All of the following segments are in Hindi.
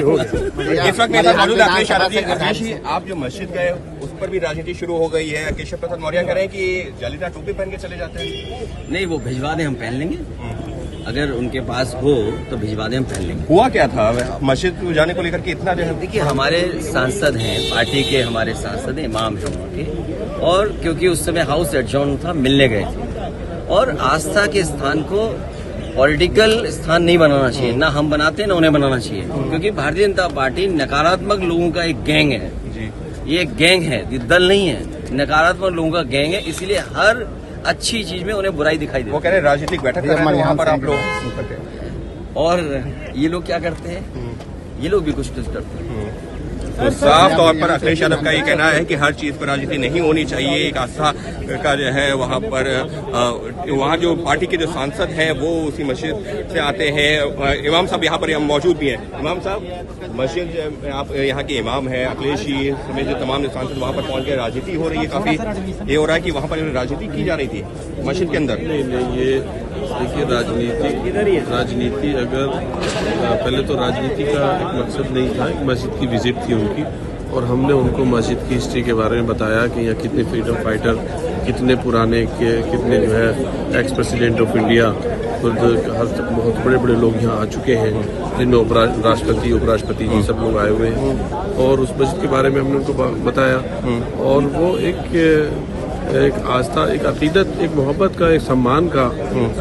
हो गया। इस वक्त मेरे साथ मौजूद अखिलेश यादव जी। अखिलेश जी, आप जो मस्जिद गए उस पर भी राजनीति शुरू हो गई है। केशव प्रसाद मौर्य कह रहे हैं कि जालीदार टोपी पहन के चले जाते हैं। नहीं, वो भिजवा दें, हम पहन लेंगे। अगर उनके पास हो तो भिजवा दें, हम पहन लेंगे। हुआ क्या था मस्जिद जाने को लेकर के इतना जो है? देखिए, हमारे सांसद हैं, पार्टी के हमारे सांसद हैं, इमाम हैं वहाँ के, और क्योंकि उस समय हाउस एडजॉर्न था, मिलने गए थे। और आस्था के स्थान को पॉलिटिकल स्थान नहीं बनाना चाहिए, ना हम बनाते ना उन्हें बनाना चाहिए, क्योंकि भारतीय जनता पार्टी नकारात्मक लोगों का एक गैंग है। ये एक गैंग है, ये दल नहीं है, नकारात्मक लोगों का गैंग है। इसलिए हर अच्छी चीज में उन्हें बुराई दिखाई देती है। वो कह रहे हैं राजनीतिक बैठक कर रहे हैं वहाँ पर आप लोग, और ये लोग क्या करते हैं? ये लोग भी कुछ करते हैं। तो साफ तौर पर अखिलेश यादव का ये कहना है कि हर चीज पर राजनीति नहीं होनी चाहिए। एक आस्था का जो है वहाँ पर वहाँ जो पार्टी के जो सांसद हैं वो उसी मस्जिद से आते हैं। इमाम साहब यहाँ पर मौजूद भी हैं। इमाम साहब, मस्जिद आप यहाँ के इमाम हैं, अखिलेश जी समेत जो तमाम सांसद वहाँ पर पहुँच गए, राजनीति हो रही है। काफी ये हो रहा है कि वहाँ पर राजनीति की जा रही थी मस्जिद के अंदर। नहीं, ये देखिए, राजनीति अगर पहले तो राजनीति का एक मकसद नहीं था, एक मस्जिद की विजिट थी उनकी, और हमने उनको मस्जिद की हिस्ट्री के बारे में बताया कि यहाँ कितने फ्रीडम फाइटर, कितने पुराने कितने जो है एक्स प्रेसिडेंट ऑफ इंडिया, खुद बहुत बड़े बड़े लोग यहाँ आ चुके हैं, जिनमें राष्ट्रपति उपराष्ट्रपति जी सब लोग आए हुए हैं। और उस मस्जिद के बारे में हमने उनको बताया, और वो एक आस्था, एक अकीदत, एक मोहब्बत का, एक सम्मान का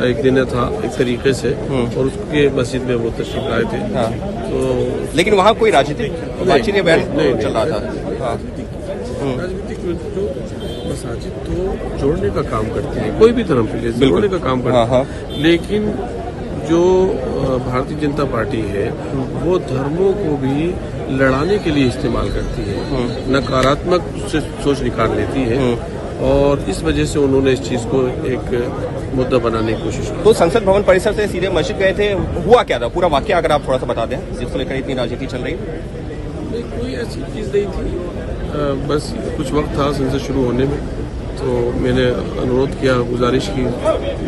एक दिन था एक तरीके से, और उसके मस्जिद में वो तशरीफ लाए थे। तो लेकिन वहाँ कोई राजनीतिक बातचीत नहीं चल रहा था। राजनीतिक जो मसाजिद तो जोड़ने का काम करती है, कोई भी धर्म के लिए जोड़ने का काम करती है, लेकिन जो भारतीय जनता पार्टी है वो धर्मों को भी लड़ाने के लिए इस्तेमाल करती है, नकारात्मक सोच निकाल लेती है, और इस वजह से उन्होंने इस चीज को एक मुद्दा बनाने की कोशिश की। तो संसद भवन परिसर से सीधे मस्जिद गए थे, हुआ क्या था पूरा वाकया अगर आप थोड़ा सा बता दें, जिसको लेकर इतनी राजनीति चल रही है? नहीं, कोई ऐसी चीज नहीं थी, बस कुछ वक्त था संसद शुरू होने में, तो मैंने अनुरोध किया, गुजारिश की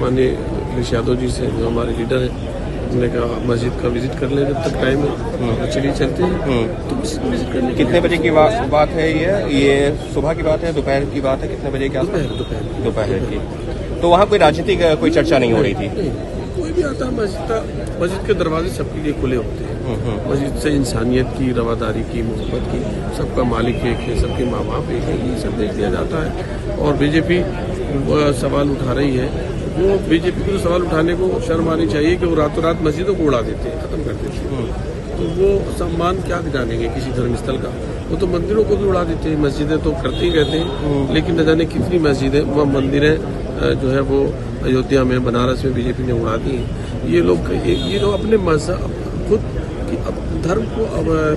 माननीय अखिलेश यादव जी से, जो हमारे लीडर हैं, उन्होंने कहा मस्जिद का विजिट कर ले, जब तक टाइम है चलिए चलते हैं। तो विजिट करने कितने बजे की बात है ये सुबह की बात है, दोपहर की बात है, कितने बजे की? दोपहर की। तो वहाँ कोई राजनीतिक कोई चर्चा नहीं हो रही थी? कोई भी आता, मस्जिद के दरवाजे सबके लिए खुले होते हैं। मस्जिद से इंसानियत की, रवादारी की, मोहब्बत की, सबका मालिक एक है, सबके माँ बाप एक है, ये सब देख लिया जाता है। और बीजेपी सवाल उठा रही है, वो बीजेपी को सवाल उठाने को शर्म आनी चाहिए कि वो रातों रात मस्जिदों को उड़ा देते हैं, खत्म कर देते हैं। तो वो सम्मान क्या जानेंगे किसी धर्मस्थल का? वो तो मंदिरों को भी उड़ा देते हैं, मस्जिदें तो करते ही रहते हैं, लेकिन न जाने कितनी मस्जिदें व मंदिरें जो है वो अयोध्या में, बनारस में बीजेपी ने उड़ा दी हैं। ये लोग अपने मजहब खुद धर्म को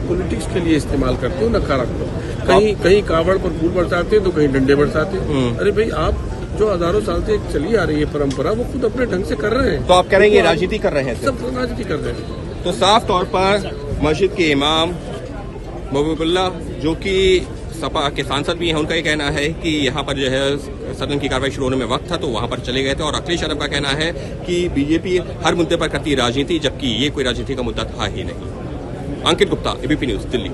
पॉलिटिक्स के लिए इस्तेमाल करते हो, नकारात्मक। कहीं कावड़ पर फूल बरसाते हैं तो कहीं डंडे बरसाते हैं। अरे भाई, आप जो हजारों साल से चली आ रही है परंपरा, वो खुद अपने ढंग से कर रहे हैं। तो आप कह रहे हैं ये राजनीति कर रहे हैं? सब राजनीति कर रहे हैं। तो साफ तौर पर मस्जिद के इमाम महबूबुल्लाह, जो कि सपा के सांसद भी हैं, उनका ये कहना है कि यहाँ पर जो है सदन की कार्रवाई शुरू होने में वक्त था तो वहाँ पर चले गए थे। और अखिलेश यादव का कहना है कि बीजेपी हर मुद्दे पर करती है राजनीति, जबकि ये कोई राजनीति का मुद्दा था ही नहीं। अंकित गुप्ता, एबीपी न्यूज, दिल्ली।